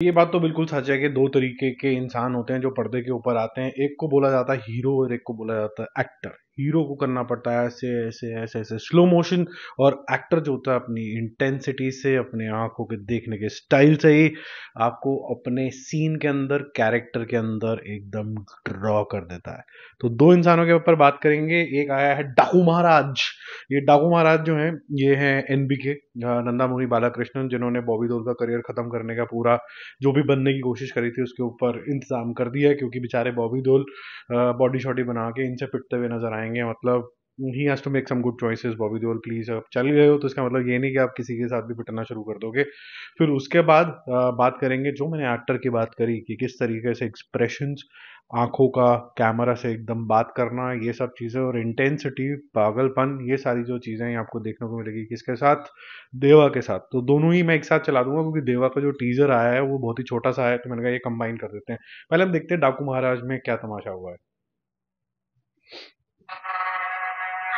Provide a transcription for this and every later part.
ये बात तो बिल्कुल सच है कि दो तरीके के इंसान होते हैं जो पर्दे के ऊपर आते हैं। एक को बोला जाता है हीरो और एक को बोला जाता है एक्टर। हीरो को करना पड़ता है ऐसे ऐसे ऐसे ऐसे स्लो मोशन, और एक्टर जो होता है अपनी इंटेंसिटी से, अपने आंखों के देखने के स्टाइल से ही आपको अपने सीन के अंदर, कैरेक्टर के अंदर एकदम ड्रॉ कर देता है। तो दो इंसानों के ऊपर बात करेंगे। एक आया है डाकू महाराज। ये डाकू महाराज जो है, ये है एनबीके, नंदामोही बालाकृष्णन, जिन्होंने बॉबी देओल का करियर खत्म करने का पूरा जो भी बनने की कोशिश करी थी उसके ऊपर इंतजाम कर दिया है, क्योंकि बेचारे बॉबी देओल बॉडी शॉडी बना के इनसे पिटते हुए नजर आएंगे। मतलब ही has to make some good choices. Bobby Deol please, अब चल गए हो तो इसका मतलब ये नहीं कि आप किसी के साथ भी पिटना शुरू कर दोगे। फिर उसके बाद बात करेंगे, जो मैंने एक्टर की बात करी कि किस तरीके से एक्सप्रेशंस, आंखों का कैमरा से एकदम बात करना, ये सब चीजें, और इंटेंसिटी, पागलपन, ये सारी जो चीजें हैं आपको देखने को मिलेगी किसके साथ, देवा के साथ। तो दोनों ही मैं एक साथ चला दूंगा, क्योंकि देवा का जो टीजर आया है वो बहुत ही छोटा सा है, तो मैंने कहा ये कंबाइन कर देते हैं। पहले हम देखते हैं डाकू महाराज में क्या तमाशा हुआ है।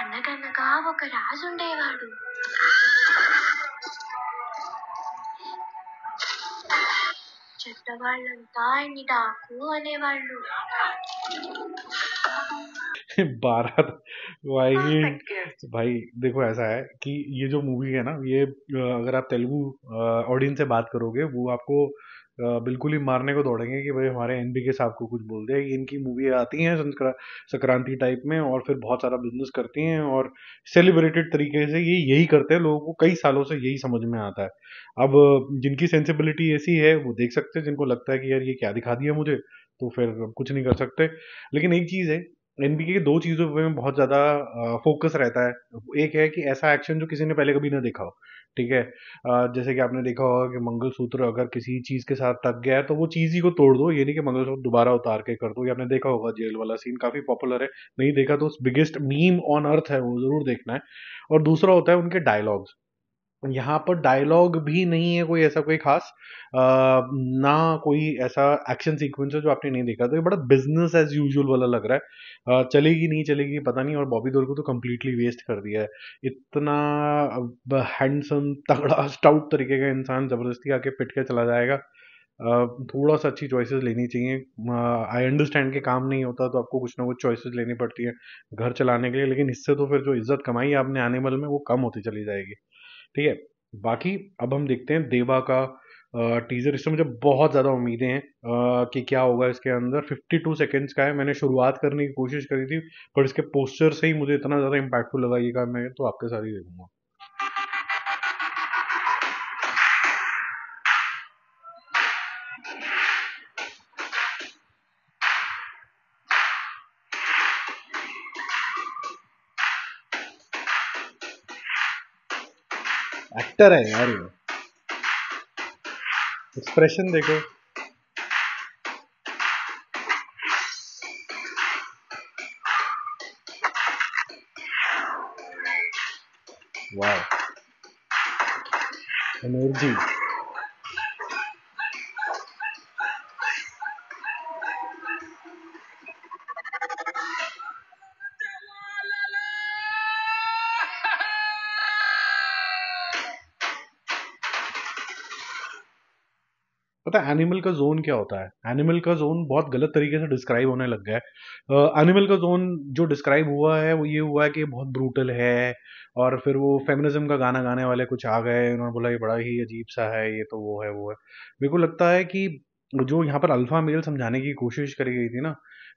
అనగనగా ఒక రాజుండేవాడు. చెడ్డవాళ్ళంతా ఆయన్ని డాకు అనేవాళ్ళు. बारात भाई, भाई देखो ऐसा है कि ये जो मूवी है ना, ये अगर आप तेलुगु ऑडियंस से बात करोगे, वो आपको बिल्कुल ही मारने को दौड़ेंगे कि भाई हमारे एनबीके साहब को कुछ बोल दिया। इनकी मूवी आती हैं संक्रांति टाइप में, और फिर बहुत सारा बिजनेस करती हैं, और सेलिब्रेटेड तरीके से ये यही करते हैं। लोगों को कई सालों से यही समझ में आता है। अब जिनकी सेंसिबिलिटी ऐसी है वो देख सकते हैं, जिनको लगता है कि यार ये क्या दिखा दिया मुझे, तो फिर कुछ नहीं कर सकते। लेकिन एक चीज है, एनबीके की दो चीजों पे में बहुत ज्यादा फोकस रहता है। एक है कि ऐसा एक्शन जो किसी ने पहले कभी ना देखा हो। ठीक है, जैसे कि आपने देखा होगा कि मंगलसूत्र अगर किसी चीज के साथ टक गया है तो वो चीज ही को तोड़ दो, ये नहीं कि मंगलसूत्र दोबारा उतार के कर दो। ये आपने देखा होगा, जेल वाला सीन काफी पॉपुलर है। नहीं देखा तो बिगेस्ट मीम ऑन अर्थ है, वो जरूर देखना है। और दूसरा होता है उनके डायलॉग्स। यहाँ पर डायलॉग भी नहीं है कोई ऐसा कोई खास, ना कोई ऐसा एक्शन सीक्वेंस है जो आपने नहीं देखा। तो ये बड़ा बिजनेस एज यूजुअल वाला लग रहा है। चलेगी नहीं चलेगी पता नहीं। और बॉबी देओल को तो कंप्लीटली वेस्ट कर दिया है। इतना हैंडसम, तगड़ा, स्टाउट तरीके का इंसान जबरदस्ती आके पिट के चला जाएगा। थोड़ा सा अच्छी चॉइसेस लेनी चाहिए। आई अंडरस्टैंड कि काम नहीं होता तो आपको कुछ ना कुछ चॉइसेस लेनी पड़ती है घर चलाने के लिए, लेकिन इससे तो फिर जो इज्जत कमाई है आपने एनिमल में, वो कम होती चली जाएगी। ठीक है, बाकी अब हम देखते हैं देवा का टीजर। इससे मुझे बहुत ज़्यादा उम्मीदें हैं कि क्या होगा इसके अंदर। 52 सेकेंड्स का है। मैंने शुरुआत करने की कोशिश करी थी, पर इसके पोस्टर से ही मुझे इतना ज़्यादा इम्पैक्टफुल लगा ये, मैं तो आपके साथ ही देखूंगा। एक्टर है यार ये, एक्सप्रेशन देखो। वाह, एनर्जी। पता है एनिमल का जोन क्या होता है? एनिमल का जोन बहुत गलत तरीके से डिस्क्राइब होने लग गया है। एनिमल का जोन जो डिस्क्राइब हुआ है वो ये हुआ है कि बहुत ब्रूटल है, और फिर वो फेमिनिज्म का गाना गाने वाले कुछ आ गए, उन्होंने बोला ये बड़ा ही अजीब सा है, ये तो वो है वो है। मेरे को लगता है कि जो यहाँ पर अल्फा मेल समझाने की कोशिश करी गई थी ना,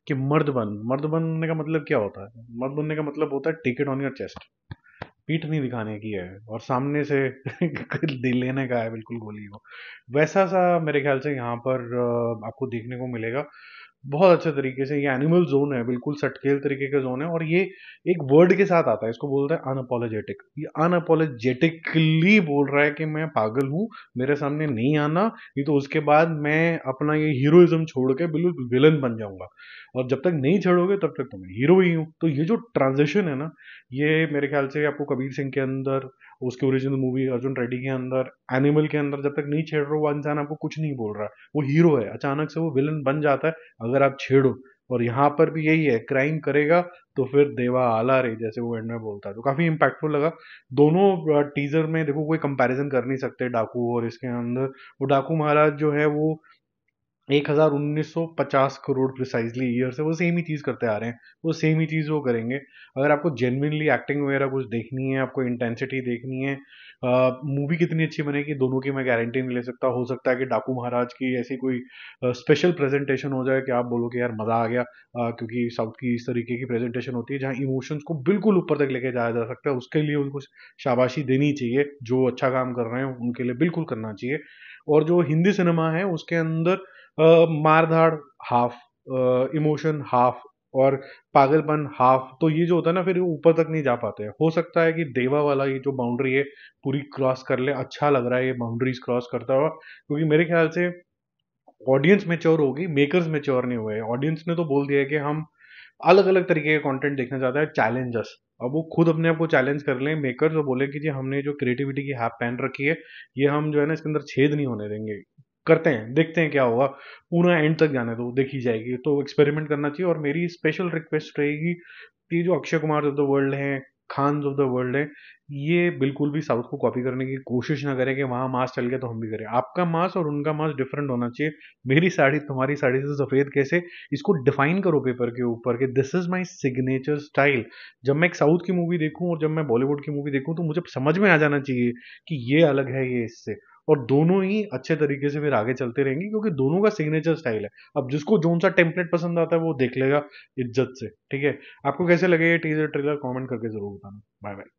कि मर्द बनने का मतलब क्या होता है? मर्द बनने का मतलब होता है take it on your chest. पीठ नहीं दिखाने की है और सामने से दिल लेने का है बिल्कुल गोली को। वैसा सा मेरे ख्याल से यहाँ पर आपको देखने को मिलेगा बहुत अच्छे तरीके से। ये एनिमल जोन है, बिल्कुल सटकेल तरीके का जोन है, और ये एक वर्ड के साथ आता है, इसको बोलते हैं अनअपोलोजेटिक। ये अनअपोलोजेटिकली बोल रहा है कि मैं पागल हूँ, मेरे सामने नहीं आना, नहीं तो उसके बाद मैं अपना ये हीरोइज्म छोड़ के बिल्कुल विलन बन जाऊंगा, और जब तक नहीं छोड़ोगे तब तक तो मैं हीरो ही हूँ। तो ये जो ट्रांजिशन है ना, ये मेरे ख्याल से आपको कबीर सिंह के अंदर, उसके ओरिजिनल मूवी अर्जुन रेड्डी के अंदर, एनिमल के अंदर, जब तक नहीं छेड़ रहे हो वो इंसान आपको कुछ नहीं बोल रहा है, वो हीरो है, अचानक से वो विलन बन जाता है अगर आप छेड़ो। और यहाँ पर भी यही है, क्राइम करेगा तो फिर देवा आला रे, जैसे वो एंड में बोलता है, तो काफी इम्पैक्टफुल लगा। दोनों टीजर में देखो कोई कंपैरिजन कर नहीं सकते डाकू और इसके अंदर। वो डाकू महाराज जो है वो 1950 करोड़ प्रिसाइजली ईयर से वो सेम ही चीज करते आ रहे हैं, वो सेम ही चीज वो करेंगे। अगर आपको जेन्युइनली एक्टिंग वगैरह कुछ देखनी है, आपको इंटेंसिटी देखनी है, मूवी कितनी अच्छी बनेगी दोनों की मैं गारंटी नहीं ले सकता। हो सकता है कि डाकू महाराज की ऐसी कोई स्पेशल प्रेजेंटेशन हो जाए कि आप बोलो कि यार मजा आ गया, क्योंकि साउथ की इस तरीके की प्रेजेंटेशन होती है जहाँ इमोशंस को बिल्कुल ऊपर तक लेके जाया जा सकता है। उसके लिए उनको शाबाशी देनी चाहिए, जो अच्छा काम कर रहे हैं उनके लिए बिल्कुल करना चाहिए। और जो हिंदी सिनेमा है उसके अंदर मारधाड़ हाफ, इमोशन हाफ, और पागलपन हाफ, तो ये जो होता है ना फिर ऊपर तक नहीं जा पाते हैं। हो सकता है कि देवा वाला ये जो बाउंड्री है पूरी क्रॉस कर ले, अच्छा लग रहा है ये बाउंड्रीज क्रॉस करता हुआ, क्योंकि मेरे ख्याल से ऑडियंस मेच्योर होगी, मेकर्स मेच्योर नहीं हुए। ऑडियंस ने तो बोल दिया है कि हम अलग अलग तरीके का कंटेंट देखना चाहता है, चैलेंजर्स। अब वो खुद अपने आप को चैलेंज कर लें मेकर्स, और बोले कि जी हमने जो क्रिएटिविटी की हैप पहन रखी है, ये हम जो है ना इसके अंदर छेद नहीं होने देंगे, करते हैं देखते हैं क्या होगा, पूरा एंड तक जाने दो देखी जाएगी। तो एक्सपेरिमेंट करना चाहिए। और मेरी स्पेशल रिक्वेस्ट रहेगी कि जो Akshay Kumar of the world हैं, खान ऑफ द वर्ल्ड है, ये बिल्कुल भी साउथ को कॉपी करने की कोशिश ना करें कि वहां मास चल गया तो हम भी करें। आपका मास और उनका मास डिफरेंट होना चाहिए। मेरी साड़ी तुम्हारी साड़ी से सफेद कैसे, इसको डिफाइन करो पेपर के ऊपर कि this is my signature style. जब मैं एक साउथ की मूवी देखूं और जब मैं बॉलीवुड की मूवी देखूं तो मुझे समझ में आ जाना चाहिए कि ये अलग है ये इससे, और दोनों ही अच्छे तरीके से फिर आगे चलते रहेंगे क्योंकि दोनों का सिग्नेचर स्टाइल है। अब जिसको जोन सा टेम्पलेट पसंद आता है वो देख लेगा इज्जत से, ठीक है। आपको कैसे लगे ये टीजर ट्रेलर, कमेंट करके जरूर बताना। Bye bye.